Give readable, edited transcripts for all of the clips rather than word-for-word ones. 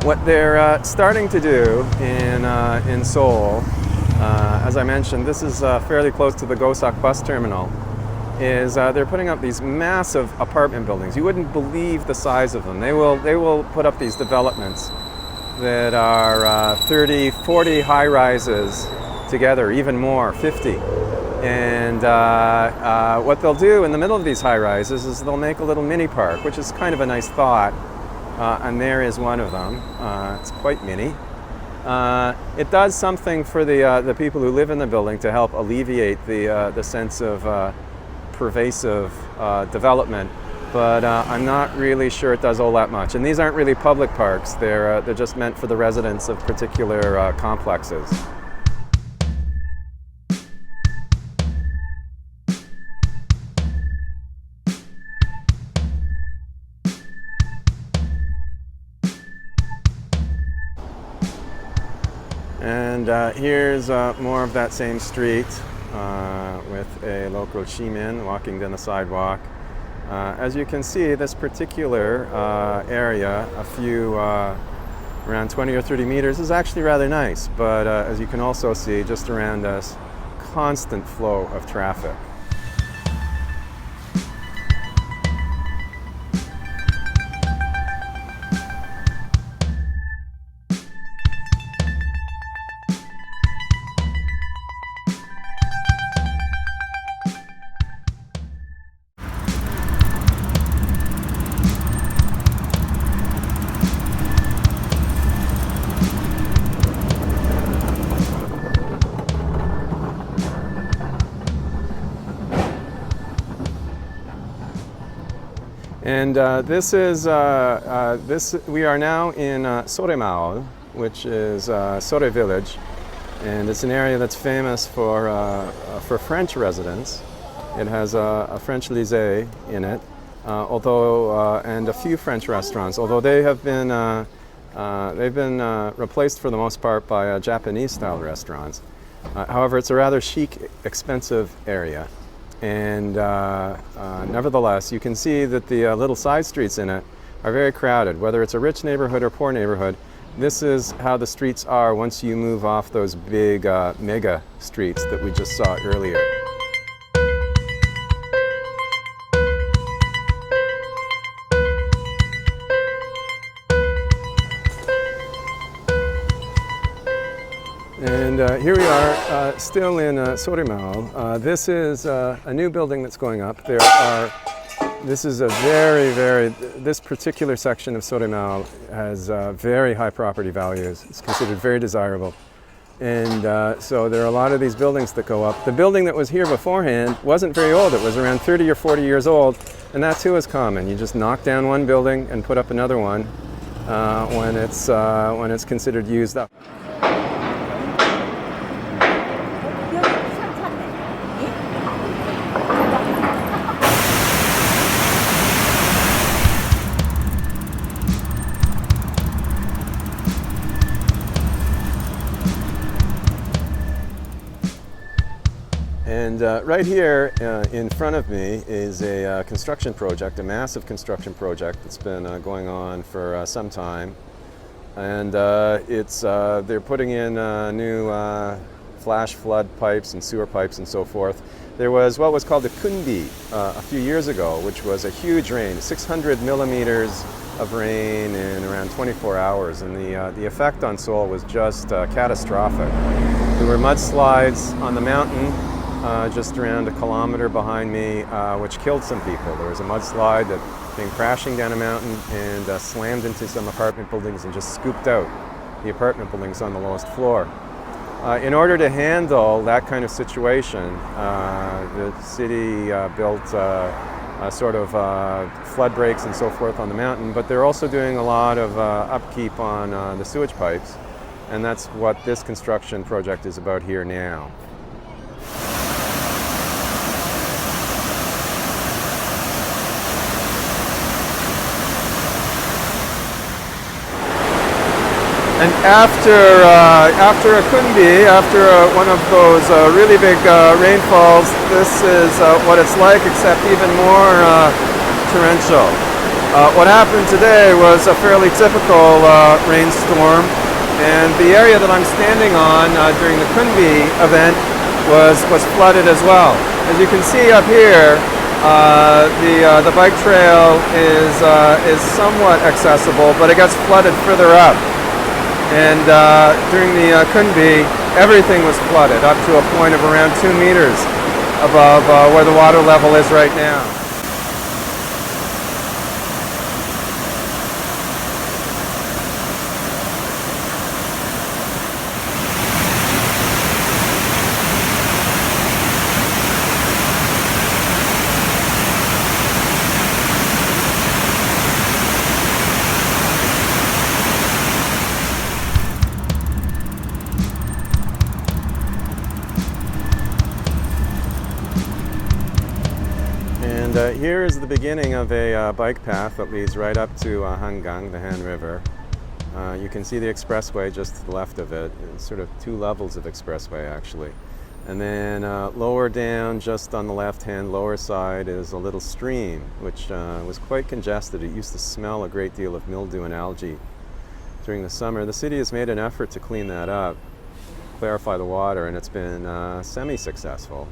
What they're starting to do in Seoul, as I mentioned, this is fairly close to the Gosak bus terminal, is they're putting up these massive apartment buildings. You wouldn't believe the size of them. They will put up these developments that are 30, 40 high-rises together, even more, 50. And what they'll do in the middle of these high-rises is they'll make a little mini park, which is kind of a nice thought. And there is one of them. It's quite mini. It does something for the people who live in the building to help alleviate the sense of pervasive development, but I'm not really sure it does all that much. And these aren't really public parks. They're just meant for the residents of particular complexes. And here's more of that same street with a local Shimin walking down the sidewalk. As you can see, this particular area, a few around 20 or 30 meters, is actually rather nice. But as you can also see, just around us, constant flow of traffic. And we are now in Soremaol, which is Sore village, and it's an area that's famous for French residents. It has a French lycée in it, and a few French restaurants, although they've been replaced for the most part by Japanese-style restaurants. However, it's a rather chic, expensive area. And nevertheless, you can see that the little side streets in it are very crowded, whether it's a rich neighborhood or poor neighborhood. This is how the streets are once you move off those big mega streets that we just saw earlier. And here we are, still in Soremaol. This is a new building that's going up. This is a this particular section of Soremaol has very high property values. It's considered very desirable. And so there are a lot of these buildings that go up. The building that was here beforehand wasn't very old. It was around 30 or 40 years old, and that too is common. You just knock down one building and put up another one when it's considered used up. And right here in front of me is a construction project, a massive construction project that's been going on for some time. And they're putting in new flash flood pipes and sewer pipes and so forth. There was what was called a kundi a few years ago, which was a huge rain, 600 millimeters of rain in around 24 hours. And the effect on Seoul was just catastrophic. There were mudslides on the mountain just around a kilometer behind me, which killed some people. There was a mudslide that came crashing down a mountain and slammed into some apartment buildings and just scooped out the apartment buildings on the lowest floor. In order to handle that kind of situation, the city built sort of flood breaks and so forth on the mountain, but they're also doing a lot of upkeep on the sewage pipes, and that's what this construction project is about here now. And after a kundi, after one of those really big rainfalls, this is what it's like, except even more torrential. What happened today was a fairly typical rainstorm, and the area that I'm standing on during the Kunbi event was flooded as well. As you can see up here, the bike trail is somewhat accessible, but it gets flooded further up. And during the Kunbi, everything was flooded up to a point of around 2 meters above where the water level is right now. And here is the beginning of a bike path that leads right up to Hangang, the Han River. You can see the expressway just to the left of it. It's sort of 2 levels of expressway actually. And then lower down, just on the left-hand lower side, is a little stream which was quite congested. It used to smell a great deal of mildew and algae during the summer. The city has made an effort to clean that up, clarify the water, and it's been semi-successful.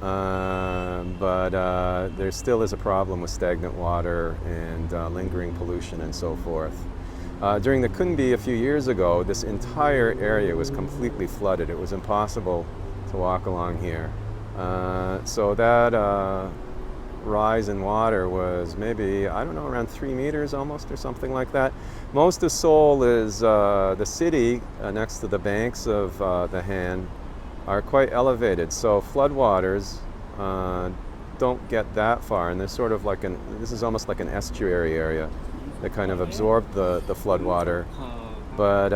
But there still is a problem with stagnant water and lingering pollution and so forth. During the Kunbi a few years ago, this entire area was completely flooded. It was impossible to walk along here. So that rise in water was maybe, I don't know, around 3 meters almost or something like that. Most of Seoul is the city next to the banks of the Han are quite elevated, so floodwaters don't get that far, and there's sort of like this is almost like an estuary area that kind of absorbed the floodwater. But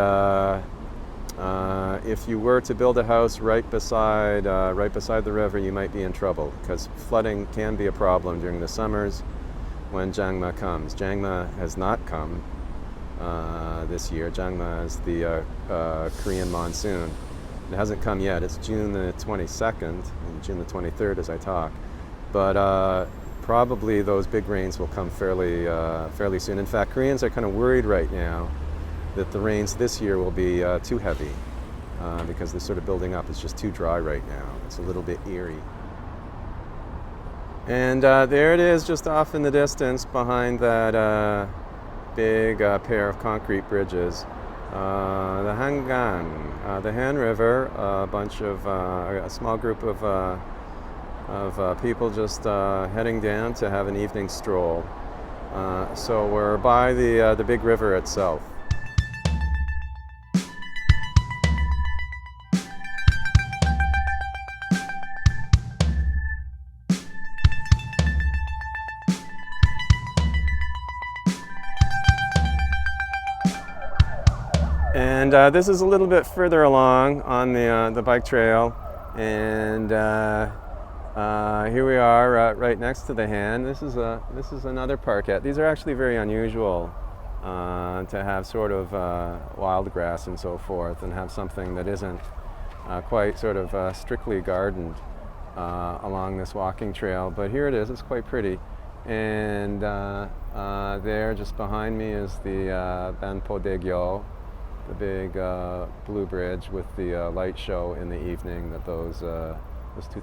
if you were to build a house right beside the river, you might be in trouble, because flooding can be a problem during the summers when Jangma comes. Jangma has not come this year. Jangma is the Korean monsoon. It hasn't come yet. It's June the 22nd and June the 23rd as I talk. But probably those big rains will come fairly soon. In fact, Koreans are kind of worried right now that the rains this year will be too heavy because they're sort of building up. It's just too dry right now. It's a little bit eerie. And there it is, just off in the distance behind that big pair of concrete bridges. The Hangang, the Han River, a small group of people just heading down to have an evening stroll. So we're by the big river itself. And this is a little bit further along on the bike trail, and here we are right next to the Han. This is another parquet. These are actually very unusual to have sort of wild grass and so forth, and have something that isn't quite sort of strictly gardened along this walking trail. But here it is. It's quite pretty. And there, just behind me, is the Banpo-daegyo, the big blue bridge with the light show in the evening that those 2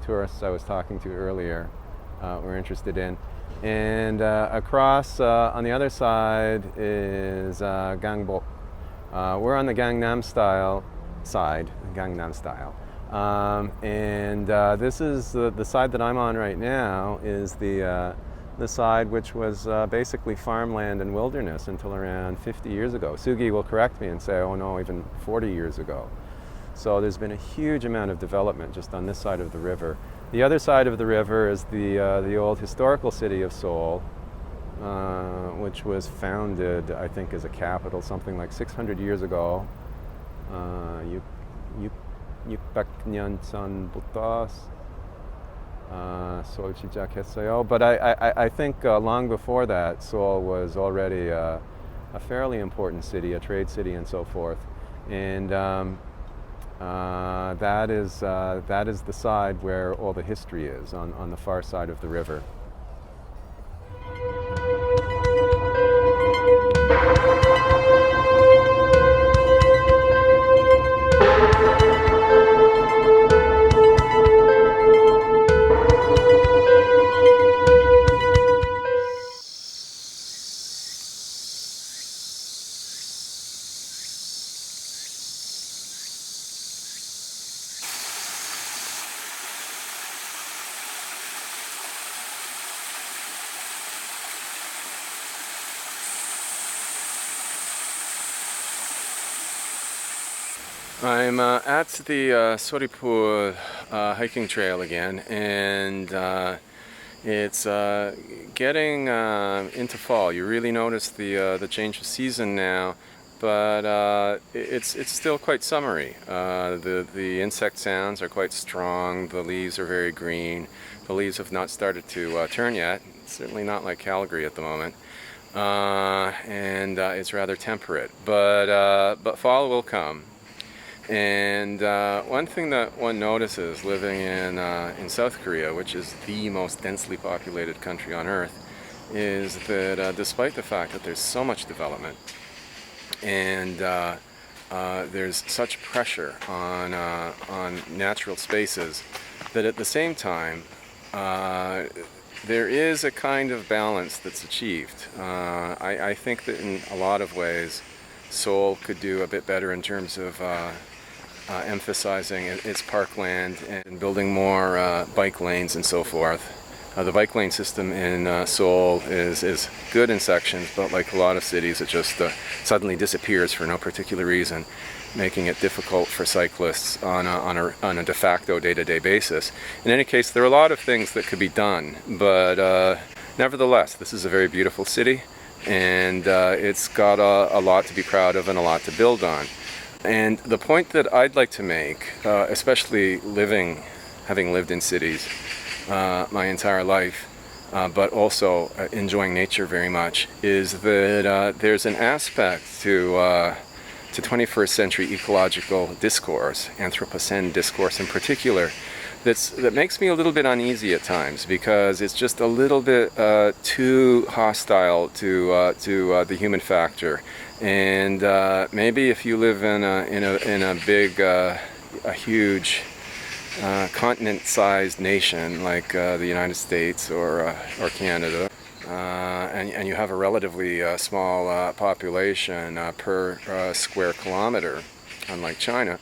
tourists I was talking to earlier were interested in. And across on the other side is Gangbok. We're on the Gangnam Style side, Gangnam Style. And this is the side that I'm on right now is the side which was basically farmland and wilderness until around 50 years ago. Sugi will correct me and say, oh no, even 40 years ago. So there's been a huge amount of development just on this side of the river. The other side of the river is the old historical city of Seoul, which was founded, I think, as a capital something like 600 years ago. 600년 전부터 Seoul 시작했어요. But I think long before that, Seoul was already a fairly important city, a trade city and so forth. And that is the side where all the history is, on the far side of the river. I'm at the Soripur hiking trail again, and it's getting into fall. You really notice the change of season now, but it's still quite summery. The insect sounds are quite strong. The leaves are very green. The leaves have not started to turn yet. It's certainly not like Calgary at the moment. And it's rather temperate, but fall will come. And one thing that one notices living in South Korea, which is the most densely populated country on earth, is that despite the fact that there's so much development and there's such pressure on natural spaces, that at the same time there is a kind of balance that's achieved. I think that in a lot of ways Seoul could do a bit better in terms of emphasizing its parkland and building more bike lanes and so forth. The bike lane system in Seoul is good in sections, but like a lot of cities, it just suddenly disappears for no particular reason, making it difficult for cyclists on a de facto day-to-day basis. In any case, there are a lot of things that could be done, but nevertheless, this is a very beautiful city, and it's got a lot to be proud of and a lot to build on. And the point that I'd like to make, especially having lived in cities my entire life, but also enjoying nature very much, is that there's an aspect to 21st century ecological discourse, Anthropocene discourse in particular, that makes me a little bit uneasy at times, because it's just a little bit too hostile to the human factor. And maybe if you live in a big, a huge continent-sized nation like the United States or Canada, and you have a relatively small population per square kilometer, unlike China,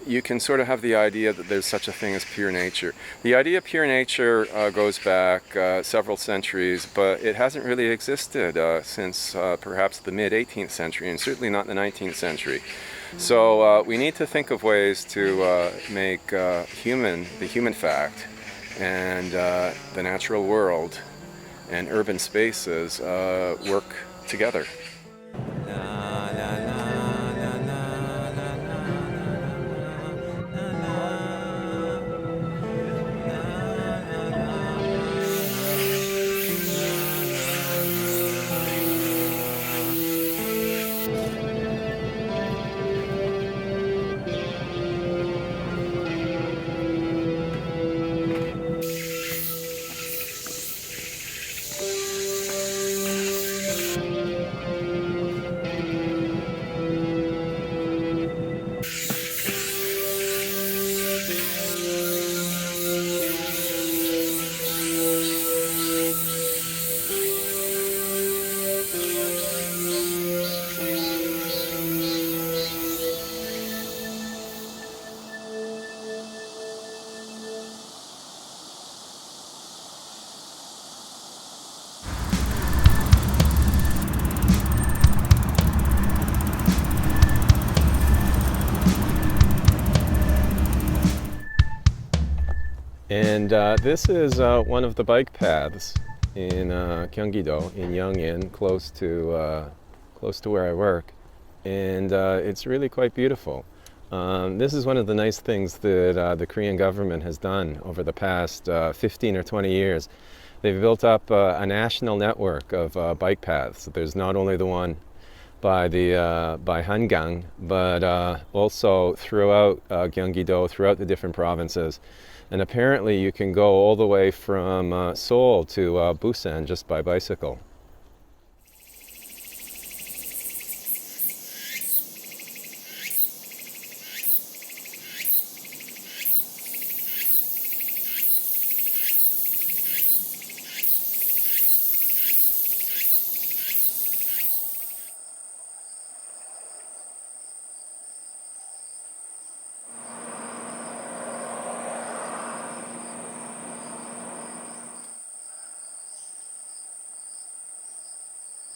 you can sort of have the idea that there's such a thing as pure nature. The idea of pure nature goes back several centuries, but it hasn't really existed since perhaps the mid-18th century, and certainly not the 19th century. So we need to think of ways to make the human fact and the natural world and urban spaces work together. And this is one of the bike paths in Gyeonggi-do, in Yongin, close to where I work, and it's really quite beautiful. This is one of the nice things that the Korean government has done over the past 15 or 20 years. They've built up a national network of bike paths. There's not only the one by Hangang, but also throughout Gyeonggi-do, throughout the different provinces. And apparently you can go all the way from Seoul to Busan just by bicycle.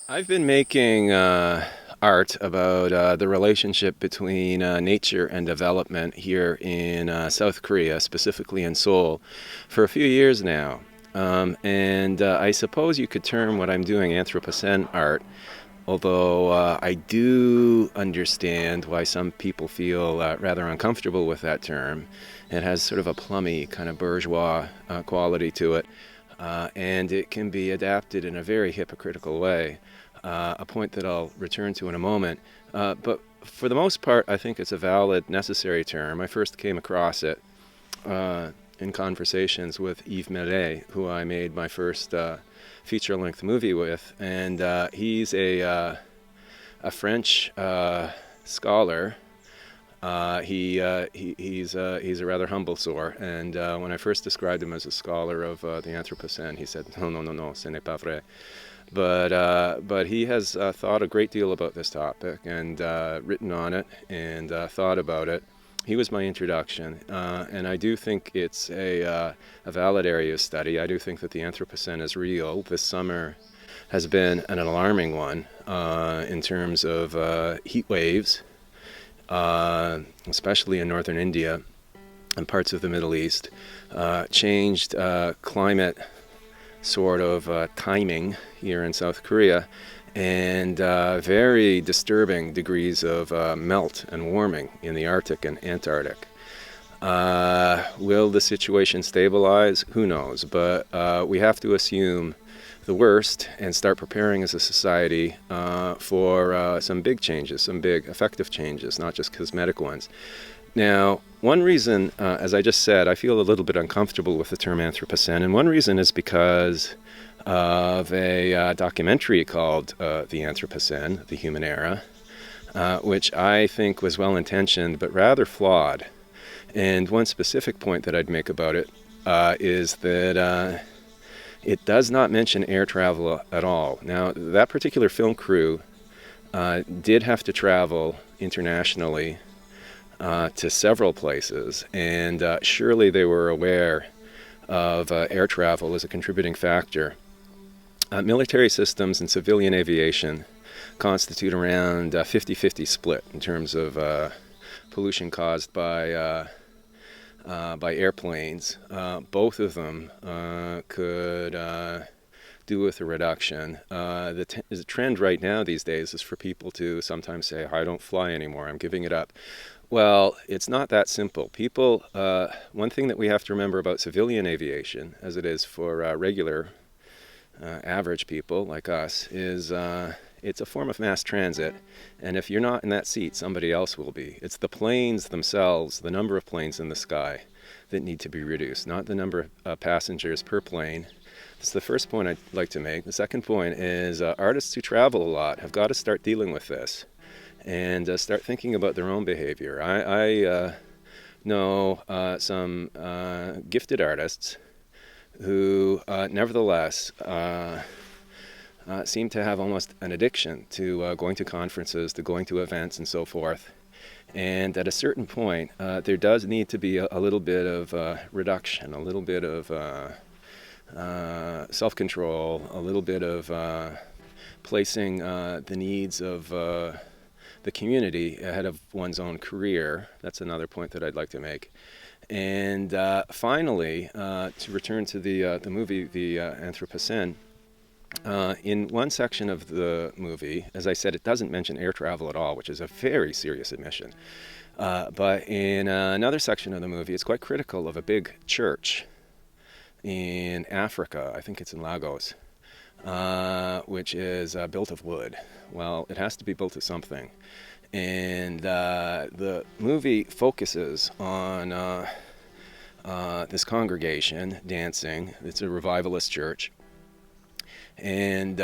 I've been making art about the relationship between nature and development here in South Korea, specifically in Seoul, for a few years now. And I suppose you could term what I'm doing Anthropocene art, although I do understand why some people feel rather uncomfortable with that term. It has sort of a plummy kind of bourgeois quality to it, and it can be adapted in a very hypocritical way, a point that I'll return to in a moment. But for the most part, I think it's a valid, necessary term. I first came across it in conversations with Yves Marais, who I made my first feature-length movie with, and he's a French scholar. He's a rather humble sort, and when I first described him as a scholar of the Anthropocene, he said, "No, no, no, no, ce n'est pas vrai." But he has thought a great deal about this topic and written on it and thought about it. He was my introduction, and I do think it's a valid area of study. I do think that the Anthropocene is real. This summer has been an alarming one in terms of heat waves, especially in northern India and parts of the Middle East, changed climate sort of timing here in South Korea, and very disturbing degrees of melt and warming in the Arctic and Antarctic. Will the situation stabilize? Who knows? But we have to assume the worst and start preparing as a society for some big changes, some big effective changes, not just cosmetic ones. Now, one reason, as I just said, I feel a little bit uncomfortable with the term Anthropocene, and one reason is because of a documentary called The Anthropocene, The Human Era, which I think was well-intentioned but rather flawed. And one specific point that I'd make about it is that it does not mention air travel at all. Now, that particular film crew did have to travel internationally to several places, and surely they were aware of air travel as a contributing factor. Military systems and civilian aviation constitute around 50-50 split in terms of pollution caused by airplanes. Both of them could do with a reduction. The trend right now these days is for people to sometimes say, I don't fly anymore, I'm giving it up. Well, it's not that simple. People, one thing that we have to remember about civilian aviation, as it is for regular average people like us, is it's a form of mass transit, and if you're not in that seat, somebody else will be. It's the planes themselves, the number of planes in the sky, that need to be reduced, not the number of passengers per plane. That's the first point I'd like to make. The second point is artists who travel a lot have got to start dealing with this and start thinking about their own behavior. I know some gifted artists who nevertheless seem to have almost an addiction to going to conferences, to going to events and so forth. And at a certain point, there does need to be a little bit of reduction, a little bit of self-control, a little bit of placing the needs of the community ahead of one's own career. That's another point that I'd like to make. And finally, to return to the movie, The Anthropocene, in one section of the movie, as I said, it doesn't mention air travel at all, which is a very serious admission. But in another section of the movie, it's quite critical of a big church in Africa. I think it's in Lagos, which is built of wood. Well, it has to be built of something. And the movie focuses on this congregation dancing. It's a revivalist church. And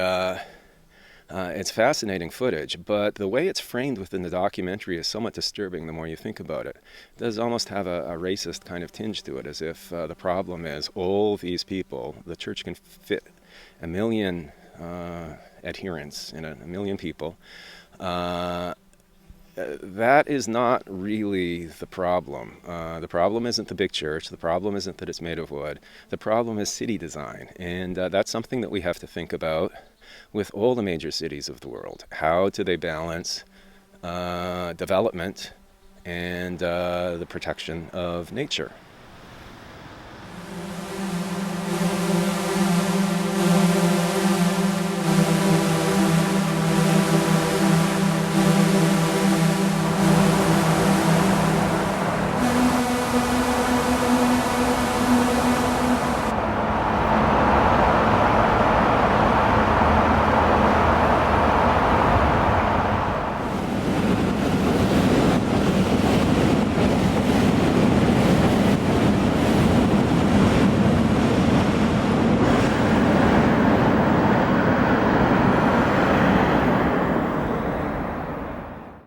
it's fascinating footage, but the way it's framed within the documentary is somewhat disturbing the more you think about it. It does almost have a racist kind of tinge to it, as if the problem is all these people, the church can fit 1 million adherents in a million people. that is not really the problem. The problem isn't the big church. The problem isn't that it's made of wood. The problem is city design. And that's something that we have to think about with all the major cities of the world. How do they balance development and the protection of nature?